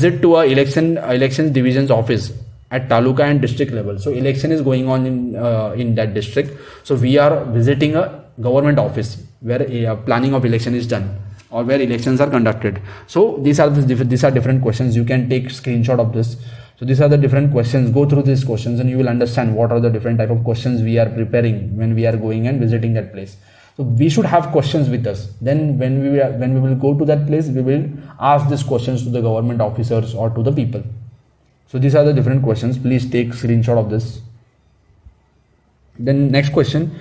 visit to a elections division's office at taluka and district level. So election is going on in that district. So we are visiting a government office where planning of election is done, or where elections are conducted. So these are different questions. You can take screenshot of this. So these are the different questions. Go through these questions and you will understand what are the different type of questions we are preparing when we are going and visiting that place. So we should have questions with us. Then when we will go to that place, we will ask these questions to the government officers or to the people. So these are the different questions. Please take screenshot of this. Then next question,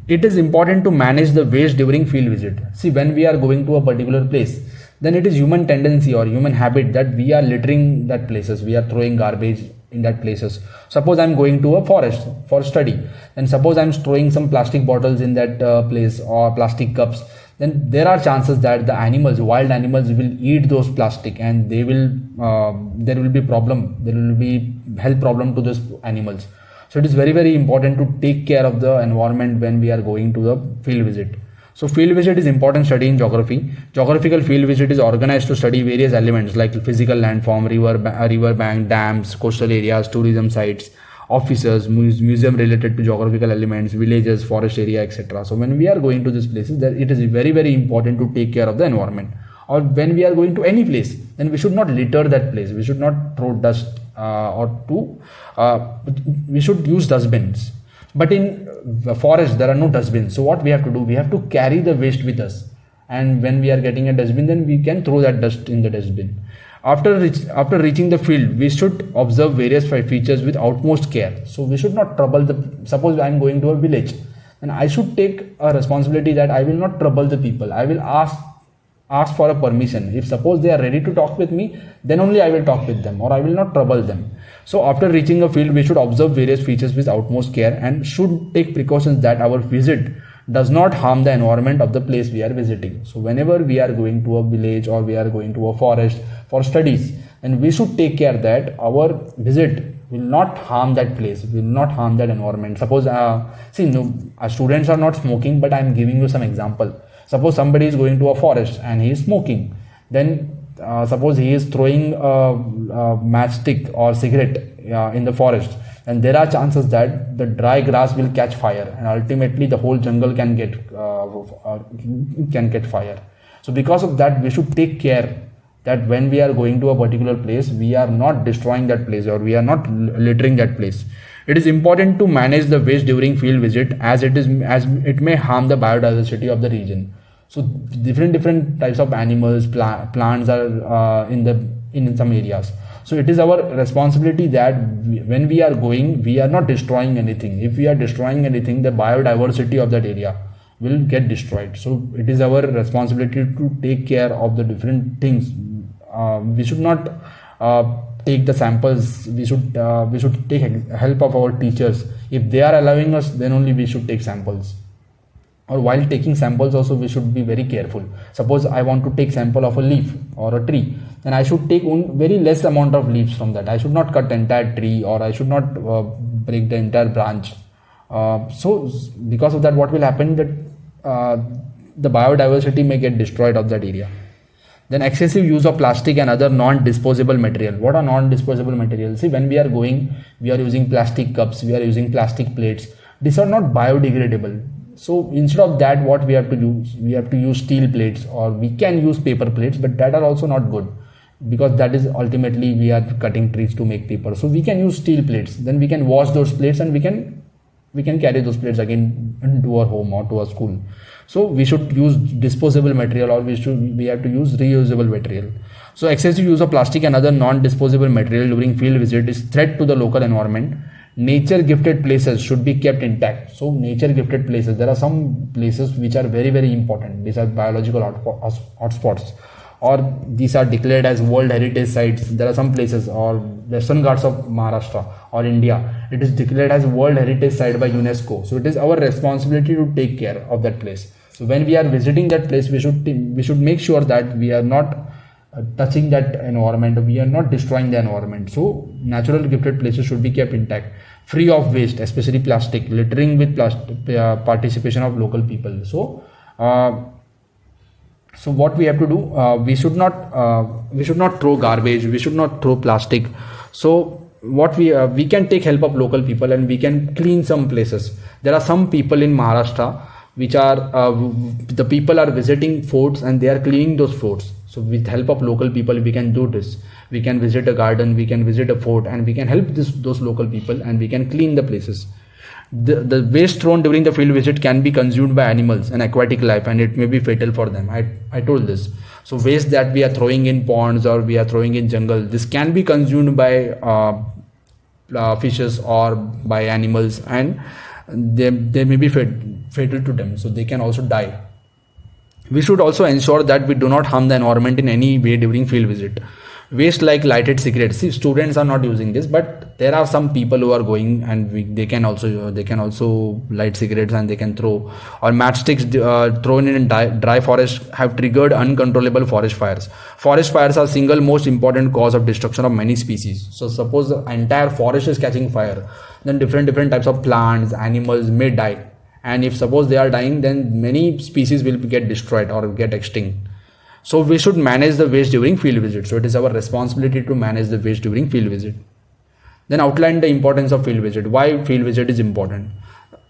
it is important to manage the waste during field visit. See, when we are going to a particular place, then it is human tendency or human habit that we are littering that places. We are throwing garbage in that places. Suppose I'm going to a forest for study, and suppose I'm throwing some plastic bottles in that place, or plastic cups, then there are chances that the animals, wild animals, will eat those plastic, and there will be health problem to those animals. So it is very, very important to take care of the environment when we are going to the field visit. So field visit is important study in geography. Geographical field visit is organized to study various elements like physical landform, river bank, dams, coastal areas, tourism sites, offices, museum related to geographical elements, villages, forest area, etc. So when we are going to these places, it is very, very important to take care of the environment. Or when we are going to any place, then we should not litter that place. We should not throw dust we should use dustbins. But in the forest, there are no dustbins. So what we have to do, we have to carry the waste with us. And when we are getting a dustbin, then we can throw that dust in the dustbin. After reaching the field, we should observe various features with utmost care. So we should not trouble suppose I am going to a village, and I should take a responsibility that I will not trouble the people. I will ask for a permission. If suppose they are ready to talk with me, then only I will talk with them, or I will not trouble them. So after reaching a field, we should observe various features with utmost care and should take precautions that our visit does not harm the environment of the place we are visiting. So whenever we are going to a village or we are going to a forest for studies, and we should take care that our visit will not harm that place, will not harm that environment. Suppose students are not smoking, but I am giving you some example. Suppose somebody is going to a forest and he is smoking, then suppose he is throwing a matchstick or cigarette in the forest, and there are chances that the dry grass will catch fire, and ultimately the whole jungle can get fire. So because of that, we should take care that when we are going to a particular place, we are not destroying that place, or we are not littering that place. It is important to manage the waste during field visit as it may harm the biodiversity of the region. So different types of animals, plants are in some areas. So it is our responsibility that when we are going, we are not destroying anything. If we are destroying anything, the biodiversity of that area will get destroyed. So it is our responsibility to take care of the different things. We should not take the samples. We should take help of our teachers. If they are allowing us, then only we should take samples. Or while taking samples also, we should be very careful. Suppose I want to take sample of a leaf or a tree, then I should take very less amount of leaves from that. I should not cut the entire tree, or I should not break the entire branch. So because of that, what will happen, that the biodiversity may get destroyed of that area. Then excessive use of plastic and other non-disposable material. What are non-disposable materials? See, when we are going, we are using plastic cups, we are using plastic plates. These are not biodegradable. So instead of that, what we have to use? We have to use steel plates, or we can use paper plates, but that are also not good, because that is ultimately we are cutting trees to make paper. So we can use steel plates. Then we can wash those plates, and we can carry those plates again to our home or to our school. So we should use disposable material, or we have to use reusable material. So excessive use of plastic and other non-disposable material during field visit is threat to the local environment. Nature gifted places should be kept intact. So nature gifted places, there are some places which are very, very important. These are biological hotspots, or these are declared as World Heritage Sites. There are some places, or Western Ghats of Maharashtra or India, it is declared as World Heritage Site by UNESCO. So it is our responsibility to take care of that place. So when we are visiting that place, we should make sure that we are not touching that environment, we are not destroying the environment. So natural gifted places should be kept intact, free of waste, especially plastic, littering with participation of local people. So So what we have to do, we should not throw garbage, we should not throw plastic. So what we can take help of local people and we can clean some places. There are some people in Maharashtra which are the people are visiting forts and they are cleaning those forts. So with help of local people we can do this. We can visit a garden, we can visit a fort, and we can help those local people and we can clean the places. The waste thrown during the field visit can be consumed by animals and aquatic life, and it may be fatal for them. I told this. So waste that we are throwing in ponds or we are throwing in jungle, this can be consumed by fishes or by animals, and they may be fatal to them, so they can also die. We should also ensure that we do not harm the environment in any way during field visit. Waste like lighted cigarettes. See, students are not using this, but there are some people who are going and they can also light cigarettes and they can throw, or matchsticks thrown in dry forest have triggered uncontrollable forest fires. Forest fires are single most important cause of destruction of many species. So suppose the entire forest is catching fire, then different types of plants, animals may die. And if suppose they are dying, then many species will get destroyed or get extinct. So we should manage the waste during field visit. So it is our responsibility to manage the waste during field visit. Then outline the importance of field visit. Why field visit is important.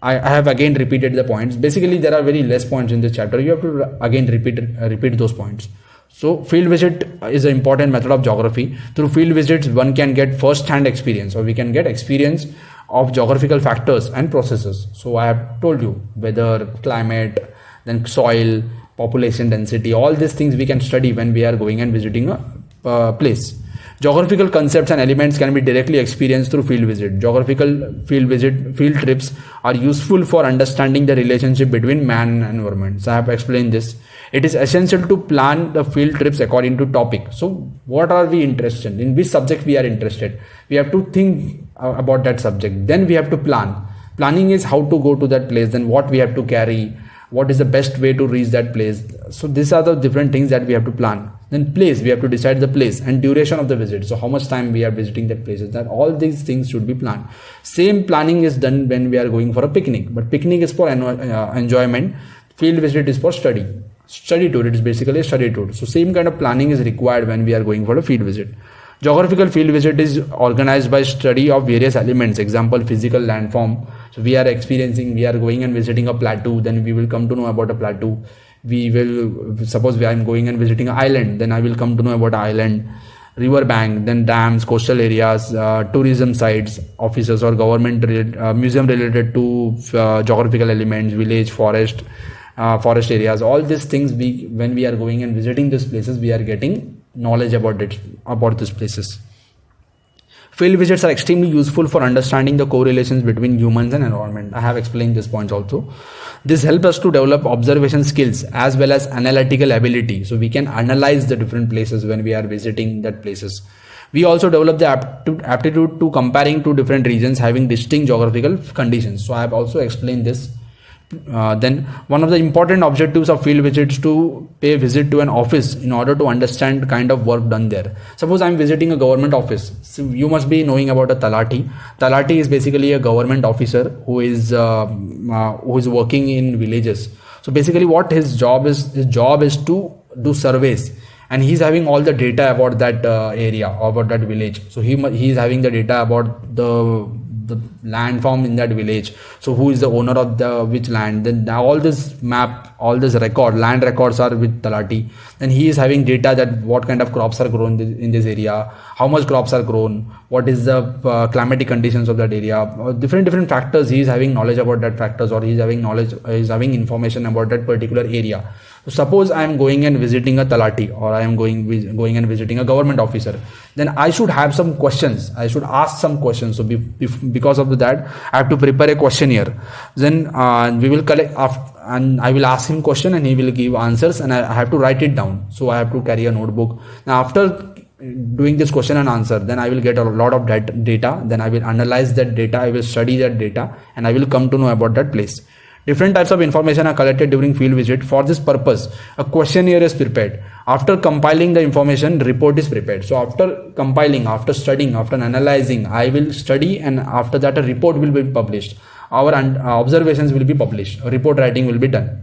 I have again repeated the points. Basically, there are very less points in this chapter. You have to again repeat those points. So field visit is an important method of geography. Through field visits, one can get first-hand experience, or we can get experience of geographical factors and processes. So I have told you weather, climate, then soil, population density, all these things we can study when we are going and visiting a place. Geographical concepts and elements can be directly experienced through field visit. Geographical field trips are useful for understanding the relationship between man and environment. So I have explained this. It is essential to plan the field trips according to topic. So what are we interested in? Which subject we are interested? We have to think about that subject. Then we have to plan. Planning is how to go to that place. Then what we have to carry. What is the best way to reach that place? So these are the different things that we have to plan. Then place, we have to decide the place and duration of the visit. So how much time we are visiting that place. That all these things should be planned. Same planning is done when we are going for a picnic. But picnic is for enjoyment. Field visit is for study. Study tour, it is basically a study tour. So same kind of planning is required when we are going for a field visit. Geographical field visit is organized by study of various elements. Example, physical landform. So we are going and visiting a plateau, then we will come to know about a plateau. Suppose I am going and visiting an island, then I will come to know about island, river bank, then dams, coastal areas, tourism sites, offices or government museum related to geographical elements, village, forest areas. All these things when we are going and visiting these places, we are getting knowledge about these places. Field visits are extremely useful for understanding the correlations between humans and environment. I have explained this point also. This helps us to develop observation skills as well as analytical ability. So we can analyze the different places when we are visiting that places. We also develop the aptitude to comparing two different regions having distinct geographical conditions. So I have also explained this. Then one of the important objectives of field visits to pay a visit to an office in order to understand the kind of work done there. Suppose I am visiting a government office. So you must be knowing about a talati. Talati is basically a government officer who is working in villages. So basically what his job is to do surveys, and he's having all the data about that area, about that village. So he is having the data about the landform in that village. So who is the owner of which land, then all this map, all this land records are with Talati. Then he is having data that what kind of crops are grown in this area, how much crops are grown, what is the climatic conditions of that area, different factors. He is having knowledge about that factors, or he is having information about that particular area. So suppose I am going and visiting a Talati, or I am going and visiting a government officer, then I should have some questions. I should ask some questions. So because of that, I have to prepare a questionnaire. Then we will collect and I will ask him question and he will give answers, and I have to write it down. So I have to carry a notebook. Now after doing this question and answer, then I will get a lot of data. Then I will analyze that data. I will study that data, and I will come to know about that place. Different types of information are collected during field visit. For this purpose, a questionnaire is prepared. After compiling the information, report is prepared. So after compiling, after studying, after analyzing, I will study, and after that a report will be published. Our observations will be published. A report writing will be done.